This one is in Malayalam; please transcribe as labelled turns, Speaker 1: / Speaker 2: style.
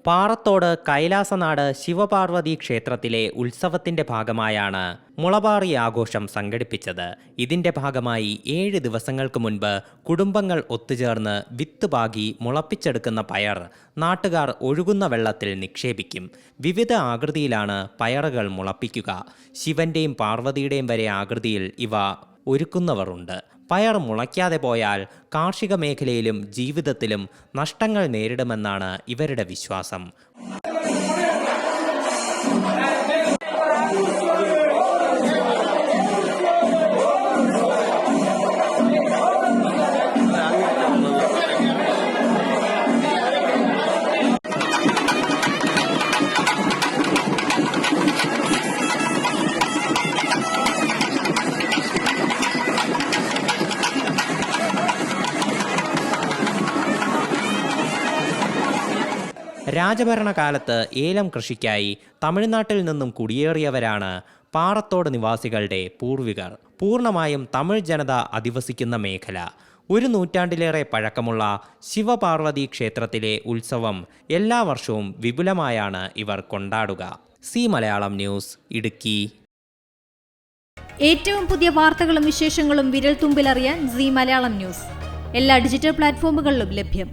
Speaker 1: പാറത്തോട് കൈലാസനാട് ശിവപാർവതി ക്ഷേത്രത്തിലെ ഉത്സവത്തിന്റെ ഭാഗമായാണ് മുളപാറി ആഘോഷം സംഘടിപ്പിച്ചത്. ഇതിന്റെ ഭാഗമായി 7 ദിവസങ്ങൾക്ക് മുൻപ് കുടുംബങ്ങൾ ഒത്തുചേർന്ന് വിത്ത് പാകി മുളപ്പിച്ചെടുക്കുന്ന പയർ നാട്ടുകാർ ഒഴുകുന്ന വെള്ളത്തിൽ നിക്ഷേപിക്കും. വിവിധ ആകൃതിയിലാണ് പയറുകൾ മുളപ്പിക്കുക. ശിവന്റെയും പാർവതിയുടെയും വരെ ആകൃതിയിൽ ഇവ ഒരുക്കുന്നവരുണ്ട്. പയർ മുളയ്ക്കാതെ പോയാൽ കാർഷിക മേഖലയിലും ജീവിതത്തിലും നഷ്ടങ്ങൾ നേരിടുമെന്നാണ് ഇവരുടെ വിശ്വാസം. രാജഭരണകാലത്ത് ഏലം കൃഷിക്കായി തമിഴ്നാട്ടിൽ നിന്നും കുടിയേറിയവരാണ് പാറത്തോട് നിവാസികളുടെ പൂർവികർ. പൂർണ്ണമായും തമിഴ് ജനത അധിവസിക്കുന്ന മേഖല. 1 നൂറ്റാണ്ടിലേറെ പഴക്കമുള്ള ശിവപാർവതി ക്ഷേത്രത്തിലെ ഉത്സവം എല്ലാ വർഷവും വിപുലമായാണ് ഇവർ കൊണ്ടാടുക. C Malayalam news, Idukki.
Speaker 2: ഏറ്റവും പുതിയ വാർത്തകളും വിശേഷങ്ങളും വിരൽ തുമ്പിലറിയാൻ സി മലയാളം ന്യൂസ് എല്ലാ ഡിജിറ്റൽ പ്ലാറ്റ്ഫോമുകളിലും ലഭ്യം.